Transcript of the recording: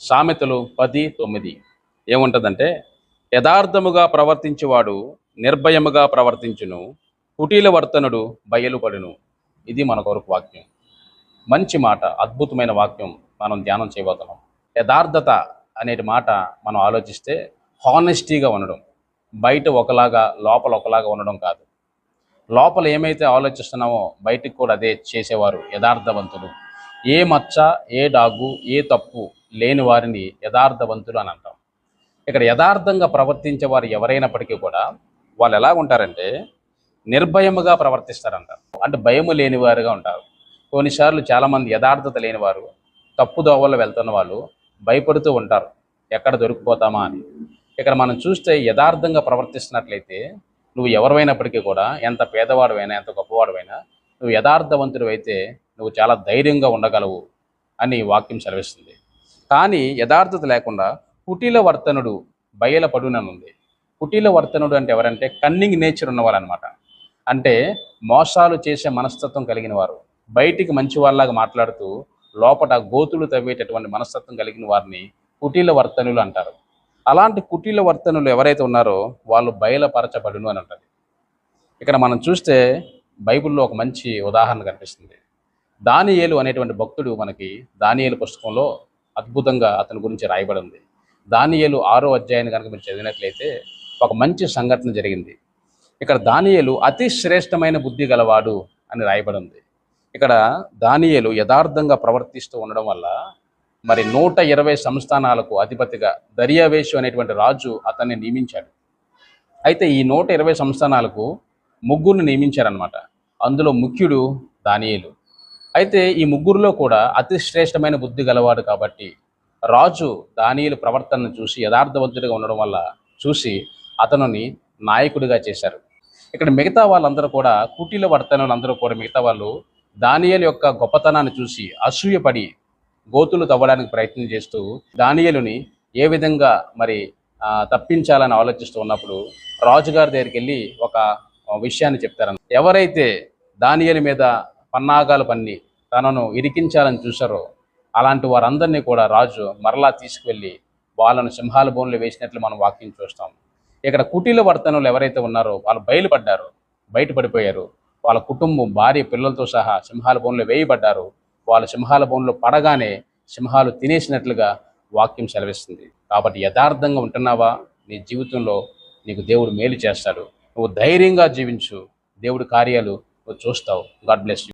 సామెతలు 10:9 ఏముంటుందంటే, యథార్థముగా ప్రవర్తించువాడు నిర్భయముగా ప్రవర్తించును, కుటిల వర్తనుడు బయలుపడును. ఇది మన కొరకు వాక్యం. మంచి మాట, అద్భుతమైన వాక్యం మనం ధ్యానం చేయబోతున్నాం. యథార్థత అనేటి మాట మనం ఆలోచిస్తే హానెస్టీగా ఉండడం, బయట ఒకలాగా లోపల ఒకలాగా ఉండడం కాదు. లోపల ఏమైతే ఆలోచిస్తున్నామో బయటికి కూడా అదే చేసేవారు యథార్థవంతులు. ఏ మచ్చ, ఏ డాగు, ఏ తప్పు లేని వారిని యథార్థవంతులు అని అంటాం. ఇక్కడ యథార్థంగా ప్రవర్తించే వారు ఎవరైనప్పటికీ కూడా వాళ్ళు ఎలా ఉంటారంటే నిర్భయముగా ప్రవర్తిస్తారంటారు. అంటే భయము లేనివారుగా ఉంటారు. కొన్నిసార్లు చాలామంది యథార్థత లేనివారు, తప్పు దోవల్లో వెళ్తున్న వాళ్ళు భయపడుతూ ఉంటారు, ఎక్కడ దొరికిపోతామా అని. ఇక్కడ మనం చూస్తే యథార్థంగా ప్రవర్తిస్తున్నట్లయితే నువ్వు ఎవరివైనప్పటికీ కూడా, ఎంత పేదవాడువైనా ఎంత గొప్పవాడువైనా, నువ్వు యథార్థవంతుడు అయితే నువ్వు చాలా ధైర్యంగా ఉండగలవు అని వాక్యం సెలవిస్తుంది. కానీ యథార్థత లేకుండా కుటిల వర్తనుడు బయలుపడుననుంది. కుటిల వర్తనుడు అంటే ఎవరంటే కన్నింగ్ నేచర్ ఉన్నవారు అనమాట. అంటే మోసాలు చేసే మనస్తత్వం కలిగిన వారు, బయటికి మంచి వాళ్ళలాగా మాట్లాడుతూ లోపల గోతులు తవ్వేటటువంటి మనస్తత్వం కలిగిన వారిని కుటిల వర్తనులు అంటారు. అలాంటి కుటిల వర్తనులు ఎవరైతే ఉన్నారో వాళ్ళు బయలుపరచబడును అని ఉంటుంది. ఇక్కడ మనం చూస్తే బైబిల్లో ఒక మంచి ఉదాహరణ కనిపిస్తుంది. దానియేలు అనేటువంటి భక్తుడు మనకి దానియేలు పుస్తకంలో అద్భుతంగా అతని గురించి రాయబడి ఉంది. దానియేలు 6వ అధ్యాయాన్ని కనుక మీరు చదివినట్లయితే ఒక మంచి సంఘటన జరిగింది. ఇక్కడ దానియేలు అతి శ్రేష్టమైన బుద్ధి గలవాడు అని రాయబడి ఉంది. ఇక్కడ దానియేలు యథార్థంగా ప్రవర్తిస్తూ ఉండడం వల్ల మరి 120 సంస్థానాలకు అధిపతిగా దర్యావేషు అనేటువంటి రాజు అతన్ని నియమించాడు. అయితే ఈ 120 సంస్థానాలకు ముగ్గురిని నియమించారనమాట. అందులో ముఖ్యుడు దానియేలు. అయితే ఈ ముగ్గురులో కూడా అతి శ్రేష్టమైన బుద్ధి గలవాడు కాబట్టి రాజు దానియేలు ప్రవర్తనను చూసి యథార్థవంతుడిగా ఉండడం వల్ల చూసి అతనిని నాయకుడిగా చేశారు. ఇక్కడ మిగతా వాళ్ళందరూ కూడా కుటిల వర్తనులందరూ కూడా మిగతా వాళ్ళు దానియేలు యొక్క గొప్పతనాన్ని చూసి అసూయపడి గోతులు తవ్వడానికి ప్రయత్నం చేస్తూ దానియేలుని ఏ విధంగా మరి తప్పించాలని ఆలోచిస్తూ ఉన్నప్పుడు రాజుగారి దగ్గరికి వెళ్ళి ఒక విషయాన్ని చెప్తారన్న. ఎవరైతే దానియేలు మీద పన్నాగాలు పన్ని తనను ఇరికించాలని చూశారో అలాంటి వారందరినీ కూడా రాజు మరలా తీసుకువెళ్ళి వాళ్ళను సింహాల బోన్లు వేసినట్లు మనం వాక్యం చూస్తాం. ఇక్కడ కుటిల వర్తనులు ఎవరైతే ఉన్నారో వాళ్ళు బయటపడిపోయారు. వాళ్ళ కుటుంబం, భార్య, పిల్లలతో సహా సింహాల బోన్లు వేయబడ్డారు. వాళ్ళ సింహాల బోన్లు పడగానే సింహాలు తినేసినట్లుగా వాక్యం సెలవిస్తుంది. కాబట్టి యథార్థంగా ఉంటున్నావా? నీ జీవితంలో నీకు దేవుడు మేలు చేస్తాడు. నువ్వు ధైర్యంగా జీవించు, దేవుడి కార్యాలు నువ్వు చూస్తావు. God bless you.